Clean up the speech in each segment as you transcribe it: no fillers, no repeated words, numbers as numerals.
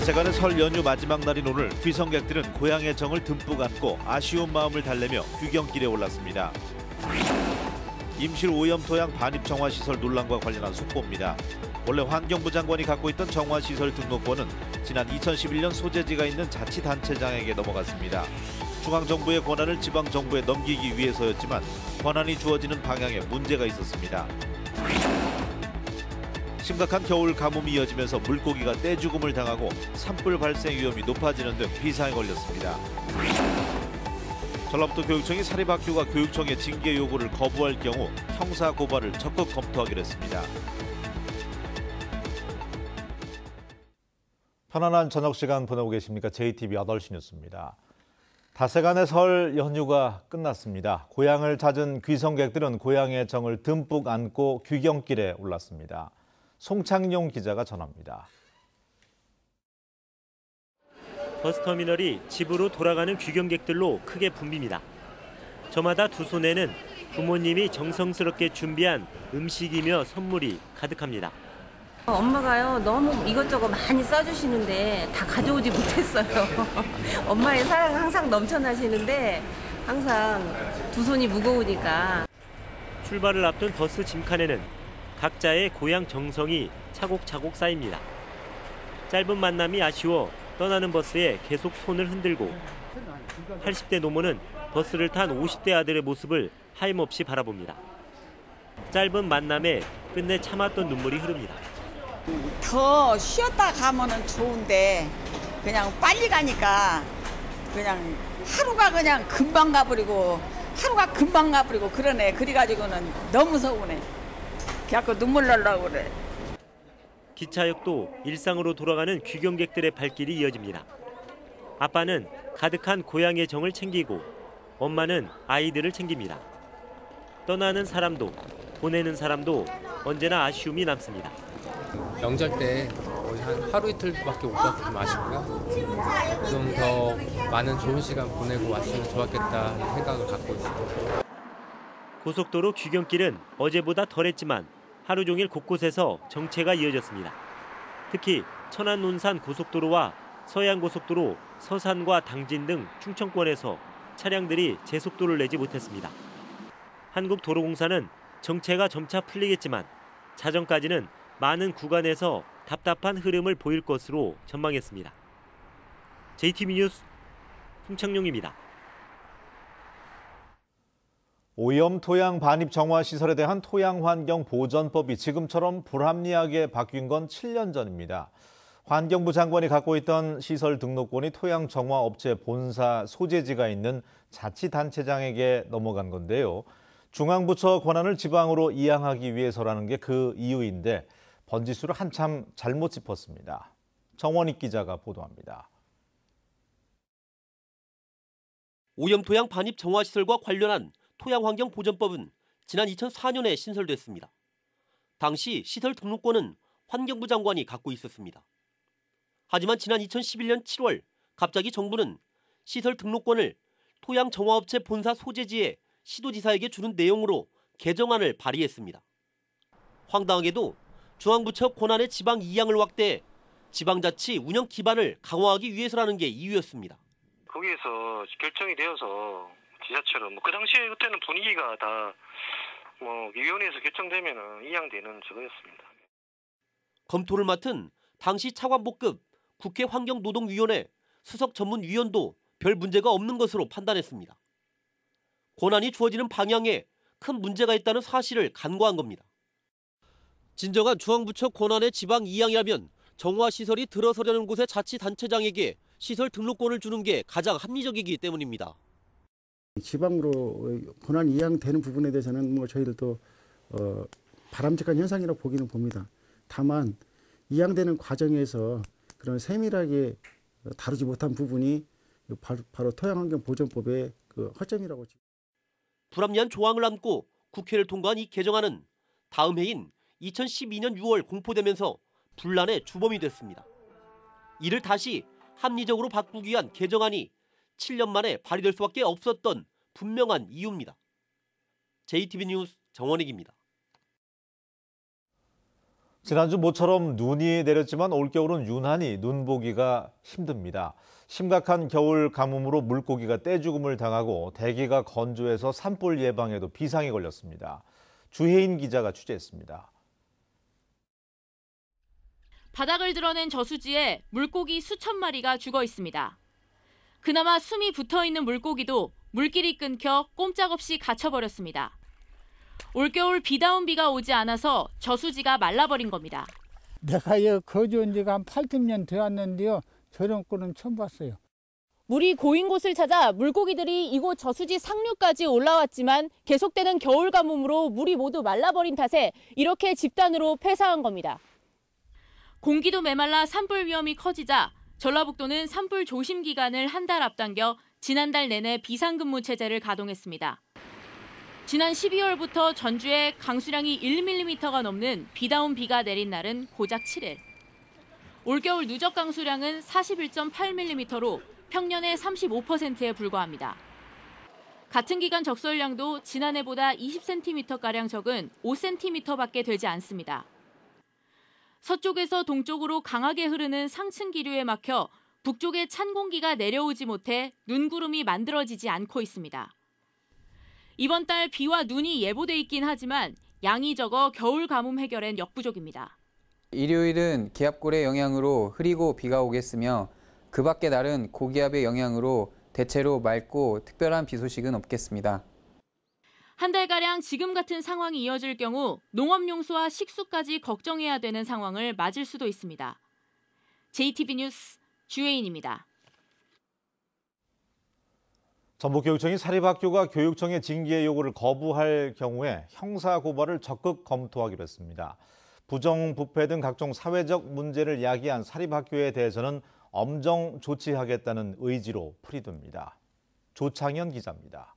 닷새간의 설 연휴 마지막 날인 오늘 귀성객들은 고향의 정을 듬뿍 안고 아쉬운 마음을 달래며 귀경길에 올랐습니다. 임실 오염토양 반입정화시설 논란과 관련한 속보입니다. 원래 환경부 장관이 갖고 있던 정화시설 등록권은 지난 2011년 소재지가 있는 자치단체장에게 넘어갔습니다. 중앙정부의 권한을 지방정부에 넘기기 위해서였지만 권한이 주어지는 방향에 문제가 있었습니다. 심각한 겨울 가뭄이 이어지면서 물고기가 떼죽음을 당하고 산불 발생 위험이 높아지는 등 비상에 걸렸습니다. 전라북도 교육청이 사립학교가 교육청의 징계 요구를 거부할 경우 형사 고발을 적극 검토하기로 했습니다. 편안한 저녁 시간 보내고 계십니까? JTBC 8시 뉴스입니다. 닷새간의 설 연휴가 끝났습니다. 고향을 찾은 귀성객들은 고향의 정을 듬뿍 안고 귀경길에 올랐습니다. 송창용 기자가 전합니다. 버스터미널이 집으로 돌아가는 귀경객들로 크게 붐빕니다. 저마다 두 손에는 부모님이 정성스럽게 준비한 음식이며 선물이 가득합니다. 엄마가요 너무 이것저것 많이 싸주시는데 다 가져오지 못했어요. 엄마의 사랑 항상 넘쳐나시는데 항상 두 손이 무거우니까. 출발을 앞둔 버스 짐칸에는 각자의 고향 정성이 차곡차곡 쌓입니다. 짧은 만남이 아쉬워 떠나는 버스에 계속 손을 흔들고 80대 노모는 버스를 탄 50대 아들의 모습을 하염없이 바라봅니다. 짧은 만남에 끝내 참았던 눈물이 흐릅니다. 더 쉬었다 가면은 좋은데 그냥 빨리 가니까 그냥 하루가 그냥 금방 가버리고 그러네. 그래가지고는 너무 서운해. 자꾸 눈물 나려고 그래. 기차역도 일상으로 돌아가는 귀경객들의 발길이 이어집니다. 아빠는 가득한 고향의 정을 챙기고 엄마는 아이들을 챙깁니다. 떠나는 사람도 보내는 사람도 언제나 아쉬움이 남습니다. 명절 때 거의 한 하루 이틀밖에 못 봐서 좀 아쉽고요. 좀 더 많은 좋은 시간 보내고 왔으면 좋았겠다는 생각을 갖고 있습니다. 고속도로 귀경길은 어제보다 덜했지만 하루 종일 곳곳에서 정체가 이어졌습니다. 특히 천안 논산 고속도로와 서해안고속도로 서산과 당진 등 충청권에서 차량들이 제속도를 내지 못했습니다. 한국도로공사는 정체가 점차 풀리겠지만 자정까지는 많은 구간에서 답답한 흐름을 보일 것으로 전망했습니다. JTBC 뉴스 송창용입니다. 오염토양 반입정화시설에 대한 토양환경보전법이 지금처럼 불합리하게 바뀐 건 7년 전입니다. 환경부 장관이 갖고 있던 시설 등록권이 토양정화업체 본사 소재지가 있는 자치단체장에게 넘어간 건데요. 중앙부처 권한을 지방으로 이양하기 위해서라는 게 그 이유인데 번지수를 한참 잘못 짚었습니다. 정원익 기자가 보도합니다. 오염토양 반입정화시설과 관련한 토양환경보전법은 지난 2004년에 신설됐습니다. 당시 시설 등록권은 환경부 장관이 갖고 있었습니다. 하지만 지난 2011년 7월 갑자기 정부는 시설 등록권을 토양정화업체 본사 소재지의 시도지사에게 주는 내용으로 개정안을 발의했습니다. 황당하게도 중앙부처 권한의 지방 이양을 확대해 지방자치 운영 기반을 강화하기 위해서라는 게 이유였습니다. 거기에서 결정이 되어서 지자체로 그 당시에 그때는 분위기가 다 위원회에서 결정되면은 이양되는 저거였습니다. 검토를 맡은 당시 차관복급 국회 환경노동위원회 수석전문위원도 별 문제가 없는 것으로 판단했습니다. 권한이 주어지는 방향에 큰 문제가 있다는 사실을 간과한 겁니다. 진정한 중앙부처 권한의 지방 이양이라면 정화시설이 들어서려는 곳의 자치단체장에게 시설 등록권을 주는 게 가장 합리적이기 때문입니다. 지방으로 권한 이양되는 부분에 대해서는 저희들도 바람직한 현상이라고 보기는 봅니다. 다만 이양되는 과정에서 그런 세밀하게 다루지 못한 부분이 바로 토양환경보전법의 그 허점이라고. 불합리한 조항을 안고 국회를 통과한 이 개정안은 다음 해인 2012년 6월 공포되면서 분란의 주범이 됐습니다. 이를 다시 합리적으로 바꾸기 위한 개정안이 7년 만에 발의될 수밖에 없었던 분명한 이유입니다. JTBC 뉴스 정원익입니다. 지난주 모처럼 눈이 내렸지만 올겨울은 유난히 눈 보기가 힘듭니다. 심각한 겨울 가뭄으로 물고기가 떼죽음을 당하고 대기가 건조해서 산불 예방에도 비상이 걸렸습니다. 주혜인 기자가 취재했습니다. 바닥을 드러낸 저수지에 물고기 수천 마리가 죽어 있습니다. 그나마 숨이 붙어있는 물고기도 물길이 끊겨 꼼짝없이 갇혀버렸습니다. 올겨울 비다운 비가 오지 않아서 저수지가 말라버린 겁니다. 내가 여기 거주한 지가 한 80년 되었는데요. 저런 꼴은 처음 봤어요. 물이 고인 곳을 찾아 물고기들이 이곳 저수지 상류까지 올라왔지만 계속되는 겨울 가뭄으로 물이 모두 말라버린 탓에 이렇게 집단으로 폐사한 겁니다. 공기도 메말라 산불 위험이 커지자 전라북도는 산불 조심 기간을 한 달 앞당겨 지난달 내내 비상근무 체제를 가동했습니다. 지난 12월부터 전주에 강수량이 1mm가 넘는 비다운 비가 내린 날은 고작 7일. 올겨울 누적 강수량은 41.8mm로 평년의 35%에 불과합니다. 같은 기간 적설량도 지난해보다 20cm가량 적은 5cm밖에 되지 않습니다. 서쪽에서 동쪽으로 강하게 흐르는 상층 기류에 막혀 북쪽에 찬 공기가 내려오지 못해 눈구름이 만들어지지 않고 있습니다. 이번 달 비와 눈이 예보돼 있긴 하지만 양이 적어 겨울 가뭄 해결엔 역부족입니다. 일요일은 기압골의 영향으로 흐리고 비가 오겠으며 그 밖의 날은 고기압의 영향으로 대체로 맑고 특별한 비 소식은 없겠습니다. 한 달가량 지금 같은 상황이 이어질 경우 농업용수와 식수까지 걱정해야 되는 상황을 맞을 수도 있습니다. JTB 뉴스 주혜인입니다. 전북교육청이 사립학교가 교육청의 징계 요구를 거부할 경우에 형사고발을 적극 검토하기로 했습니다. 부정부패 등 각종 사회적 문제를 야기한 사립학교에 대해서는 엄정 조치하겠다는 의지로 풀이됩니다. 조창현 기자입니다.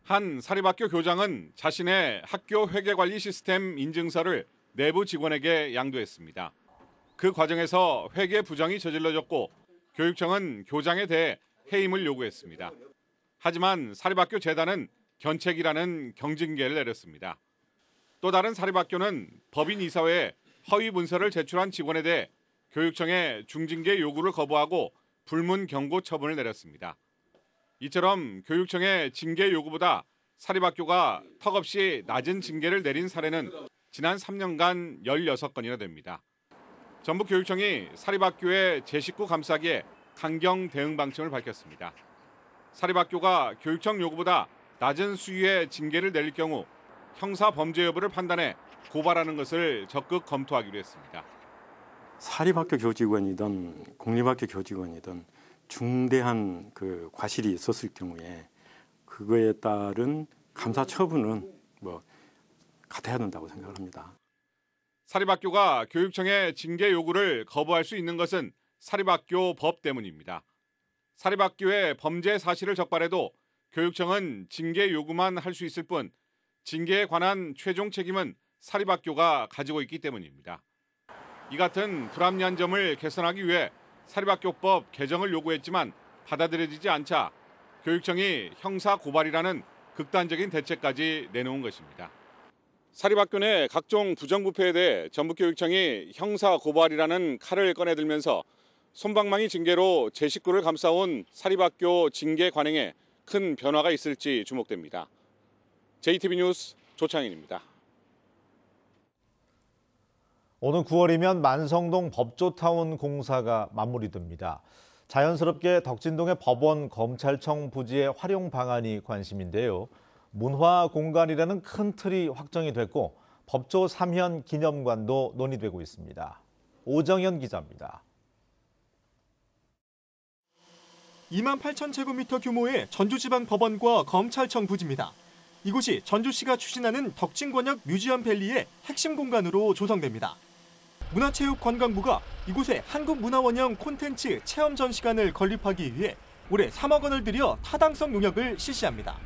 한 사립학교 교장은 자신의 학교 회계관리 시스템 인증서를 내부 직원에게 양도했습니다. 그 과정에서 회계 부정이 저질러졌고 교육청은 교장에 대해 해임을 요구했습니다. 하지만 사립학교 재단은 견책이라는 경징계를 내렸습니다. 또 다른 사립학교는 법인 이사회에 허위 문서를 제출한 직원에 대해 교육청에 중징계 요구를 거부하고 불문 경고 처분을 내렸습니다. 이처럼 교육청의 징계 요구보다 사립학교가 턱없이 낮은 징계를 내린 사례는 지난 3년간 16건이나 됩니다. 전북교육청이 사립학교의 제19 감사기에 강경 대응 방침을 밝혔습니다. 사립학교가 교육청 요구보다 낮은 수위의 징계를 내릴 경우 형사 범죄 여부를 판단해 고발하는 것을 적극 검토하기로 했습니다. 사립학교 교직원이든 공립학교 교직원이든 중대한 그 과실이 있었을 경우에 그거에 따른 감사 처분은 같아야 된다고 생각합니다. 사립학교가 교육청의 징계 요구를 거부할 수 있는 것은 사립학교 법 때문입니다. 사립학교의 범죄 사실을 적발해도 교육청은 징계 요구만 할 수 있을 뿐 징계에 관한 최종 책임은 사립학교가 가지고 있기 때문입니다. 이 같은 불합리한 점을 개선하기 위해 사립학교법 개정을 요구했지만 받아들여지지 않자 교육청이 형사 고발이라는 극단적인 대책까지 내놓은 것입니다. 사립학교 내 각종 부정부패에 대해 전북교육청이 형사 고발이라는 칼을 꺼내들면서 솜방망이 징계로 제 식구를 감싸온 사립학교 징계 관행에 큰 변화가 있을지 주목됩니다. JTB 뉴스 조창인입니다. 오는 9월이면 만성동 법조타운 공사가 마무리됩니다. 자연스럽게 덕진동의 법원 검찰청 부지의 활용 방안이 관심인데요. 문화공간이라는 큰 틀이 확정이 됐고 법조 3현 기념관도 논의되고 있습니다. 오정현 기자입니다. 28,000제곱미터 규모의 전주지방법원과 검찰청 부지입니다. 이곳이 전주시가 추진하는 덕진권역 뮤지엄밸리의 핵심 공간으로 조성됩니다. 문화체육관광부가 이곳에 한국문화원형 콘텐츠 체험 전시관을 건립하기 위해 올해 3억 원을 들여 타당성 용역을 실시합니다.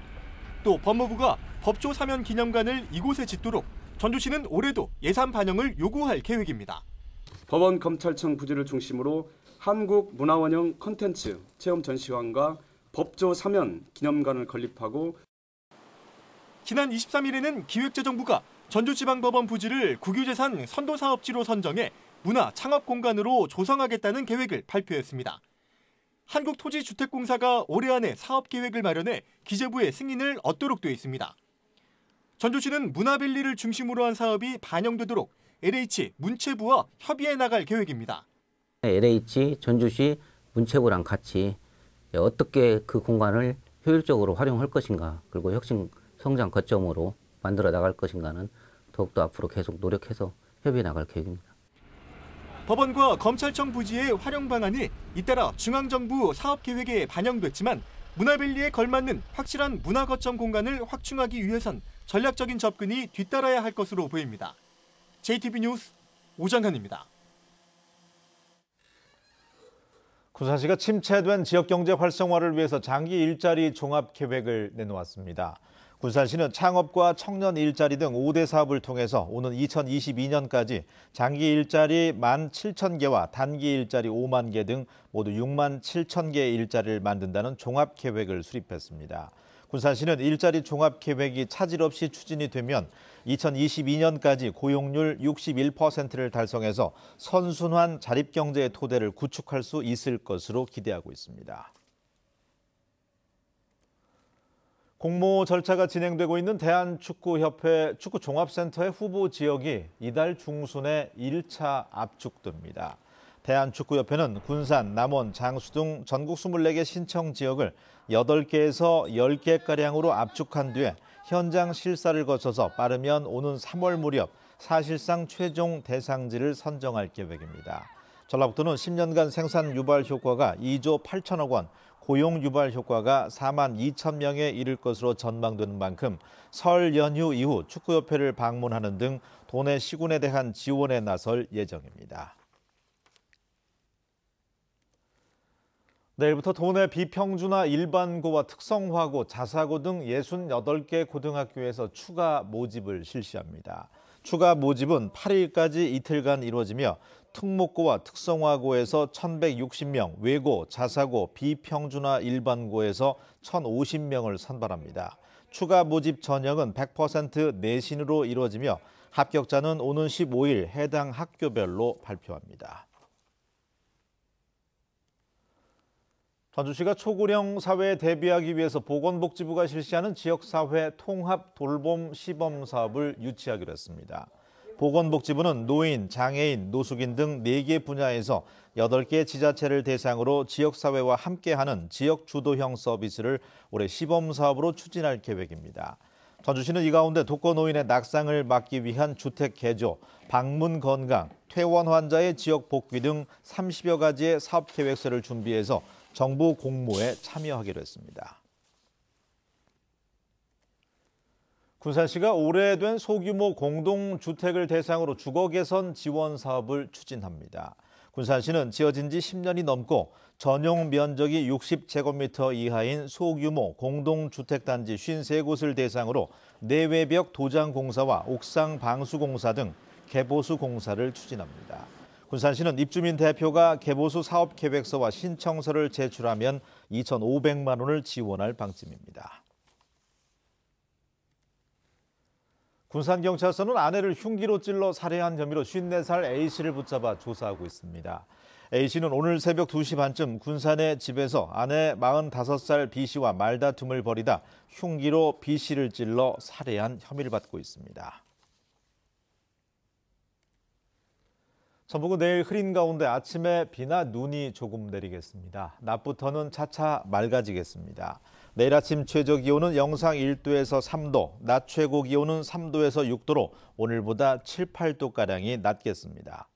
또 법무부가 법조 3현 기념관을 이곳에 짓도록 전주시는 올해도 예산 반영을 요구할 계획입니다. 법원 검찰청 부지를 중심으로 한국문화원형 콘텐츠 체험 전시관과 법조 3현 기념관을 건립하고 지난 23일에는 기획재정부가 전주지방법원 부지를 국유재산 선도사업지로 선정해 문화창업공간으로 조성하겠다는 계획을 발표했습니다. 한국토지주택공사가 올해 안에 사업계획을 마련해 기재부의 승인을 얻도록 돼 있습니다. 전주시는 문화밸리를 중심으로 한 사업이 반영되도록 LH 문체부와 협의해 나갈 계획입니다. LH 전주시 문체부랑 같이 어떻게 그 공간을 효율적으로 활용할 것인가, 그리고 혁신 성장 거점으로 만들어 나갈 것인가는 더욱더 앞으로 계속 노력해서 협의해 나갈 계획입니다. 법원과 검찰청 부지의 활용 방안이 잇따라 중앙정부 사업계획에 반영됐지만 문화밸리에 걸맞는 확실한 문화거점 공간을 확충하기 위해선 전략적인 접근이 뒤따라야 할 것으로 보입니다. JTB 뉴스 오정현입니다. 군산시가 침체된 지역경제 활성화를 위해서 장기 일자리 종합계획을 내놓았습니다. 군산시는 창업과 청년 일자리 등 5대 사업을 통해서 오는 2022년까지 장기 일자리 17,000개와 단기 일자리 5만 개 등 모두 6만 7천 개의 일자리를 만든다는 종합계획을 수립했습니다. 군산시는 일자리 종합계획이 차질 없이 추진이 되면 2022년까지 고용률 61%를 달성해서 선순환 자립경제의 토대를 구축할 수 있을 것으로 기대하고 있습니다. 공모 절차가 진행되고 있는 대한축구협회 축구종합센터의 후보 지역이 이달 중순에 1차 압축됩니다. 대한축구협회는 군산, 남원, 장수 등 전국 24개 신청 지역을 8개에서 10개가량으로 압축한 뒤에 현장 실사를 거쳐서 빠르면 오는 3월 무렵 사실상 최종 대상지를 선정할 계획입니다. 전라북도는 10년간 생산 유발 효과가 2조 8천억 원, 고용 유발 효과가 4만 2천 명에 이를 것으로 전망되는 만큼 설 연휴 이후 축구협회를 방문하는 등 도내 시군에 대한 지원에 나설 예정입니다. 내일부터 도내 비평준화 일반고와 특성화고, 자사고 등 68개 고등학교에서 추가 모집을 실시합니다. 추가 모집은 8일까지 이틀간 이루어지며 특목고와 특성화고에서 1,160명, 외고, 자사고, 비평준화 일반고에서 1,050명을 선발합니다. 추가 모집 전형은 100% 내신으로 이루어지며 합격자는 오는 15일 해당 학교별로 발표합니다. 전주시가 초고령 사회에 대비하기 위해서 보건복지부가 실시하는 지역사회 통합 돌봄 시범 사업을 유치하기로 했습니다. 보건복지부는 노인, 장애인, 노숙인 등 4개 분야에서 8개 지자체를 대상으로 지역사회와 함께하는 지역주도형 서비스를 올해 시범사업으로 추진할 계획입니다. 전주시는 이 가운데 독거노인의 낙상을 막기 위한 주택 개조, 방문 건강, 퇴원 환자의 지역 복귀 등 30여 가지의 사업 계획서를 준비해서 정부 공모에 참여하기로 했습니다. 군산시가 오래된 소규모 공동주택을 대상으로 주거 개선 지원 사업을 추진합니다. 군산시는 지어진 지 10년이 넘고 전용 면적이 60제곱미터 이하인 소규모 공동주택단지 53곳을 대상으로 내외벽 도장 공사와 옥상 방수 공사 등 개보수 공사를 추진합니다. 군산시는 입주민 대표가 개보수 사업 계획서와 신청서를 제출하면 2,500만 원을 지원할 방침입니다. 군산경찰서는 아내를 흉기로 찔러 살해한 혐의로 54살 A씨를 붙잡아 조사하고 있습니다. A씨는 오늘 새벽 2시 반쯤 군산의 집에서 아내 45살 B씨와 말다툼을 벌이다 흉기로 B씨를 찔러 살해한 혐의를 받고 있습니다. 전북은 내일 흐린 가운데 아침에 비나 눈이 조금 내리겠습니다. 낮부터는 차차 맑아지겠습니다. 내일 아침 최저 기온은 영상 1도에서 3도, 낮 최고 기온은 3도에서 6도로 오늘보다 7, 8도가량이 낮겠습니다.